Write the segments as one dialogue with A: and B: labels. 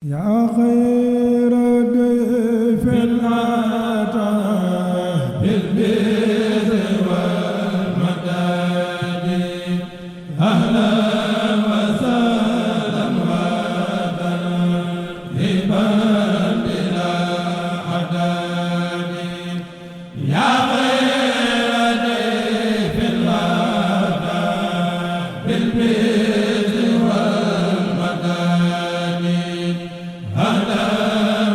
A: يا خير ضيف أتى بالبر والمداد أهلا وسهلا وترحيبا بلا عداد يا خير ضيف أتى بالبر والمداد أهلا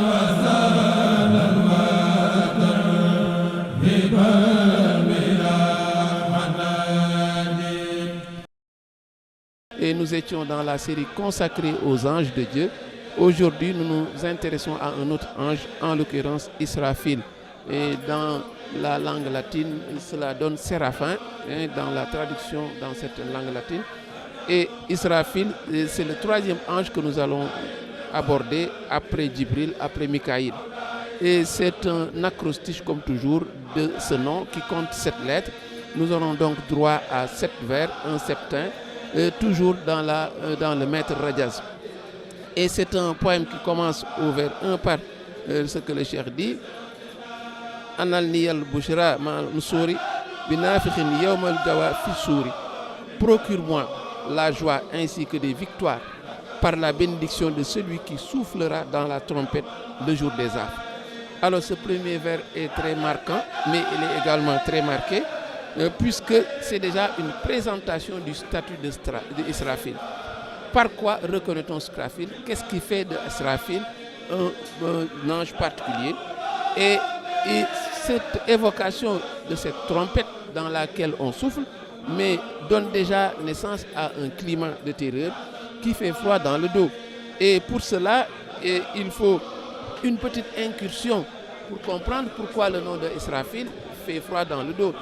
A: وسهلا وترحيبا بلا عداد.
B: Et nous étions dans la série consacrée aux anges de Dieu. Aujourd'hui, nous nous intéressons à un autre ange, en l'occurrence Israfil. Et dans la langue latine, cela donne Séraphin, dans la traduction dans cette langue latine. Et Israfil, c'est le troisième ange que nous allons aborder après Djibril, après Mikaïl. Et c'est un acrostiche, comme toujours, de ce nom qui compte 7 lettres. Nous aurons donc droit à 7 vers, un septin, toujours dans le maître Rajaz. Et c'est un poème qui commence au vers 1 par ce que le cheikh dit. Anal niyal bushra ma nusuri binafikhin yawmal jawa fi souri. Procure-moi la joie ainsi que des victoires par la bénédiction de celui qui soufflera dans la trompette le jour des affres. Alors ce premier vers est très marquant, mais il est également très marqué, puisque c'est déjà une présentation du statut d'Israfil. Par quoi reconnaît-on Israfil? Qu'est-ce qui fait d'Israfil un ange particulier? Et cette évocation de cette trompette dans laquelle on souffle, mais donne déjà naissance à un climat de terreur qui fait froid dans le dos. Et pour cela, il faut une petite incursion pour comprendre pourquoi le nom d'Israfil fait froid dans le dos.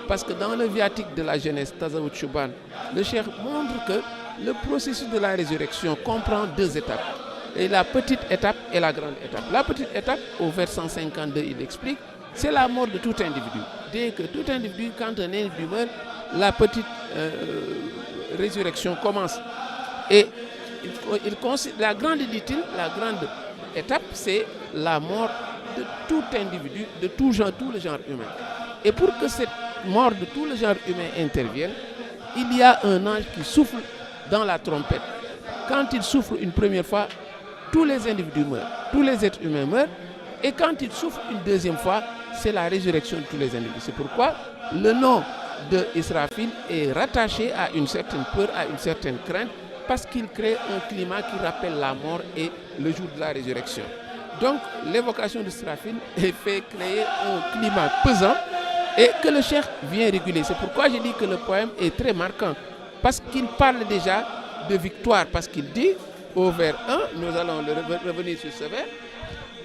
B: Parce que dans le viatique de la jeunesse, Tazawut Chouban, le cheikh montre que le processus de la résurrection comprend 2 étapes. Et la petite étape et la grande étape. La petite étape, au vers 152, il explique, c'est la mort de tout individu. Dès que tout individu, quand un individu meurt, la petite résurrection commence. Et la grande, dit-il, la grande étape, c'est la mort de tout individu, de tout genre, tout le genre humain. Et pour que cette mort de tout le genre humain intervienne, il y a un ange qui souffle dans la trompette. Quand il souffle une première fois, tous les individus meurent, tous les êtres humains meurent. Et quand il souffle une deuxième fois, c'est la résurrection de tous les individus. C'est pourquoi le nom de Israfil est rattaché à une certaine peur, à une certaine crainte, parce qu'il crée un climat qui rappelle la mort et le jour de la résurrection. Donc l'évocation d'Israfil fait créer un climat pesant et que le cheikh vient réguler. C'est pourquoi je dis que le poème est très marquant, parce qu'il parle déjà de victoire, parce qu'il dit au vers 1, nous allons revenir sur ce vers,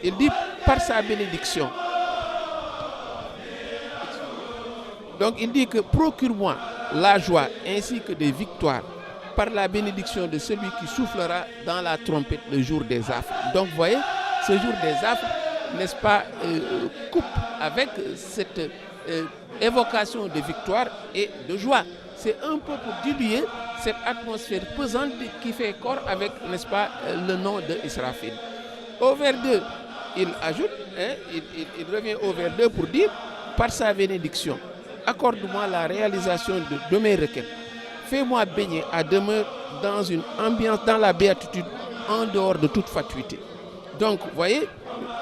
B: il dit par sa bénédiction. Donc il dit que procure-moi la joie ainsi que des victoires par la bénédiction de celui qui soufflera dans la trompette le jour des affres. Donc vous voyez, ce jour des affres, n'est-ce pas, coupe avec cette évocation de victoire et de joie. C'est un peu pour diluer cette atmosphère pesante qui fait corps avec, n'est-ce pas, le nom de Israfil. Au vers 2, il ajoute, il revient au vers 2 pour dire, par sa bénédiction, accorde-moi la réalisation de mes requêtes. Fais-moi baigner à demeure dans une ambiance, dans la béatitude, en dehors de toute fatuité. Donc, vous voyez,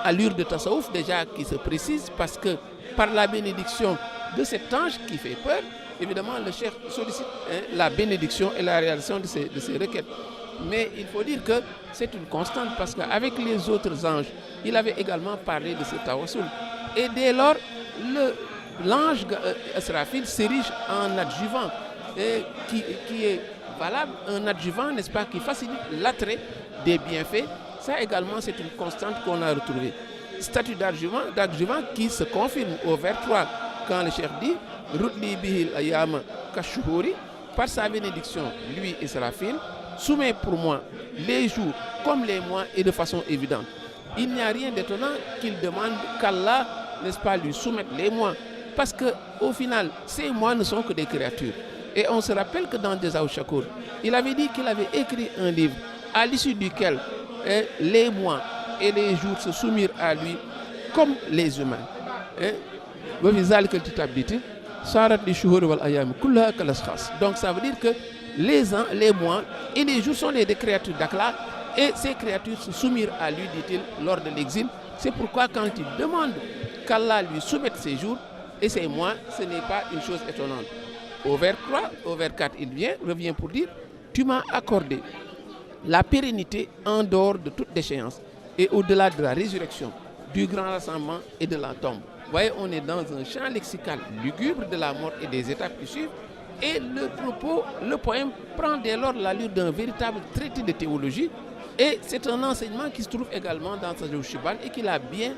B: allure de tassaouf déjà qui se précise, parce que par la bénédiction de cet ange qui fait peur, évidemment, le cheikh sollicite la bénédiction et la réalisation de ces requêtes. Mais il faut dire que c'est une constante, parce qu'avec les autres anges, il avait également parlé de ce tawassul. Et dès lors, l'ange Israfil s'érige en adjuvant, qui est valable, un adjuvant, n'est-ce pas, qui facilite l'attrait des bienfaits. Ça également, c'est une constante qu'on a retrouvée. Statut d'adjuvant qui se confirme au vers 3, quand le cheikh dit Rutli bihil ayama kashuhuri, par sa bénédiction, lui Israfil, soumet pour moi les jours comme les mois et de façon évidente. Il n'y a rien d'étonnant qu'il demande qu'Allah, n'est-ce pas, lui soumette les mois. Parce qu'au final, ces mois ne sont que des créatures. Et on se rappelle que dans Jazaou Shakour, il avait dit qu'il avait écrit un livre à l'issue duquel les mois et les jours se soumirent à lui comme les humains. Donc ça veut dire que les mois et les jours sont des créatures d'Allah, et ces créatures se soumirent à lui, dit-il, lors de l'exil. C'est pourquoi quand il demande qu'Allah lui soumette ses jours et ses mois, ce n'est pas une chose étonnante. Au vers 3, au vers 4, revient pour dire: tu m'as accordé la pérennité en dehors de toute déchéance et au-delà de la résurrection, du grand rassemblement et de la tombe. Vous voyez, on est dans un champ lexical lugubre de la mort et des étapes qui suivent. Et le poème prend dès lors l'allure d'un véritable traité de théologie. Et c'est un enseignement qui se trouve également dans Tazawwuj Shubban et qu'il a bien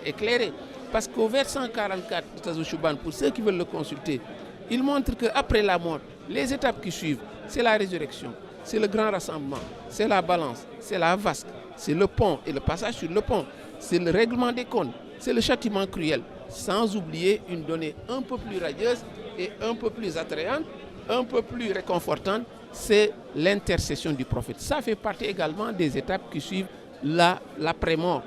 B: éclairé. Parce qu'au vers 144 de Tazawwuj Shubban, pour ceux qui veulent le consulter, il montre qu'après la mort, les étapes qui suivent, c'est la résurrection, c'est le grand rassemblement, c'est la balance, c'est la vasque, c'est le pont et le passage sur le pont, c'est le règlement des comptes, c'est le châtiment cruel, sans oublier une donnée un peu plus radieuse et un peu plus attrayante, un peu plus réconfortante, c'est l'intercession du prophète. Ça fait partie également des étapes qui suivent l'après-mort.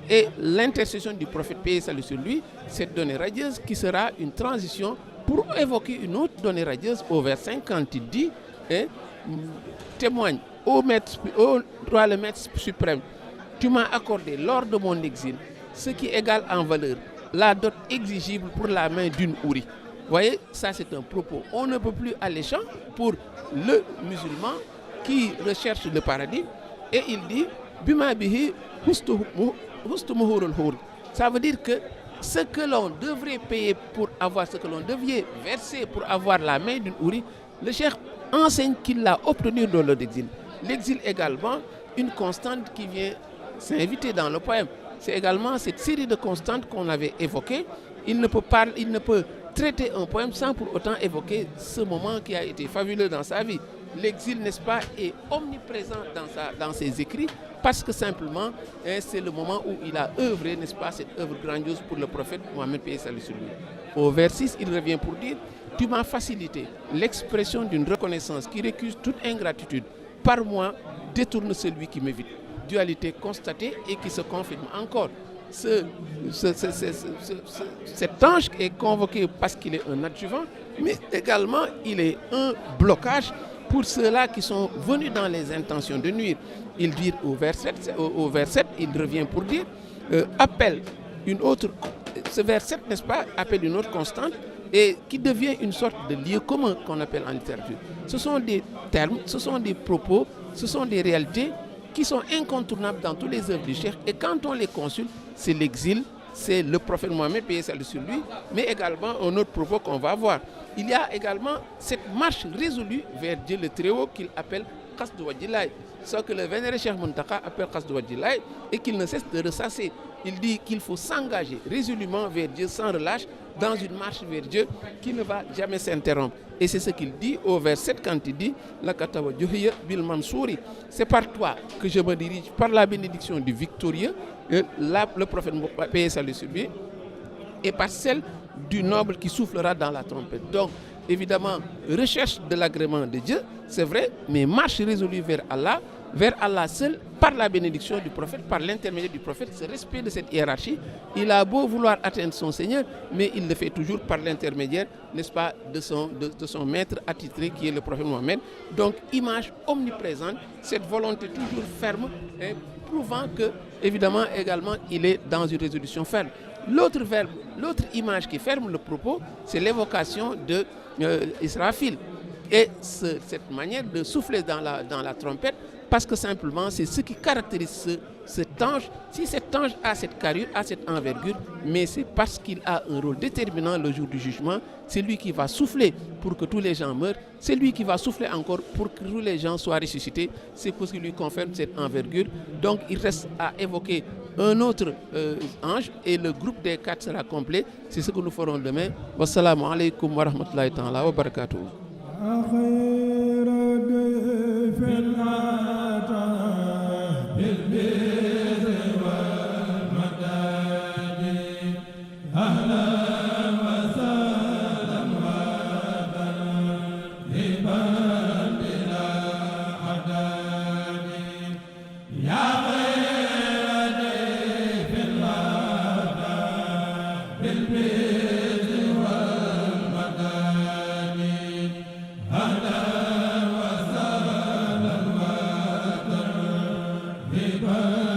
B: Et l'intercession du prophète, paix et salut sur lui, cette donnée radieuse qui sera une transition pour évoquer une autre donnée radieuse au vers 5 quand il dit témoigne au roi le maître suprême, tu m'as accordé lors de mon exil ce qui égale en valeur la dot exigible pour la main d'une houri. Vous voyez, ça c'est un propos on ne peut plus alléchant pour le musulman qui recherche le paradis. Et il dit bima bihi hustumuhurul hur. Ça veut dire que ce que l'on devrait payer pour avoir, ce que l'on devait verser pour avoir la main d'une houri, le cheikh enseigne qu'il l'a obtenu dans l'exil. L'exil également, une constante qui vient s'inviter dans le poème. C'est également cette série de constantes qu'on avait évoquées. Il ne peut traiter un poème sans pour autant évoquer ce moment qui a été fabuleux dans sa vie. L'exil, n'est-ce pas, est omniprésent dans ses écrits parce que simplement, c'est le moment où il a œuvré, n'est-ce pas, cette œuvre grandiose pour le prophète Mohammed, paix et salut sur lui. Au vers 6, il revient pour dire: tu m'as facilité l'expression d'une reconnaissance qui récuse toute ingratitude. Par moi, détourne celui qui m'évite. Dualité constatée et qui se confirme encore. Cet ange est convoqué parce qu'il est un adjuvant, mais également il est un blocage pour ceux-là qui sont venus dans les intentions de nuire. Il dit au vers 7, il revient pour dire appelle une autre. Ce vers 7, n'est-ce pas, appelle une autre constante et qui devient une sorte de lieu commun qu'on appelle en littérature. Ce sont des termes, ce sont des propos, ce sont des réalités qui sont incontournables dans toutes les œuvres du cheikh. Et quand on les consulte, c'est l'exil, c'est le prophète Mohammed, paix et salut sur lui, mais également un autre propos qu'on va voir. Il y a également cette marche résolue vers Dieu le Très-Haut qu'il appelle Qasd Wadjilaï, ce que le vénéré Cheikh Muntaka appelle Qasd Wadjilaï, et qu'il ne cesse de ressasser. Il dit qu'il faut s'engager résolument vers Dieu sans relâche dans une marche vers Dieu qui ne va jamais s'interrompre. Et c'est ce qu'il dit au vers 7 quand il dit la katawa juhiya bil mansouri. C'est par toi que je me dirige par la bénédiction du victorieux, le prophète paix et salut sur lui, et par celle du noble qui soufflera dans la trompette. Donc, évidemment, recherche de l'agrément de Dieu, c'est vrai, mais marche résolue vers Allah seul, par la bénédiction du prophète, par l'intermédiaire du prophète, ce respect de cette hiérarchie. Il a beau vouloir atteindre son Seigneur, mais il le fait toujours par l'intermédiaire, n'est-ce pas, de son maître attitré qui est le prophète Mohammed. Donc, image omniprésente, cette volonté toujours ferme, prouvant que, évidemment, également, il est dans une résolution ferme. L'autre image qui ferme le propos, c'est l'évocation de Israfil. Et cette manière de souffler dans la trompette, parce que simplement, c'est ce qui caractérise cet ange. Si cet ange a cette carrure, a cette envergure, mais c'est parce qu'il a un rôle déterminant le jour du jugement. C'est lui qui va souffler pour que tous les gens meurent. C'est lui qui va souffler encore pour que tous les gens soient ressuscités. C'est pour ce qui lui confirme cette envergure. Donc, il reste à évoquer un autre ange et le groupe des 4 sera complet. C'est ce que nous ferons demain. Wassalamu alaikum wa rahmatullahi ta'ala wa barakatuh.
A: ba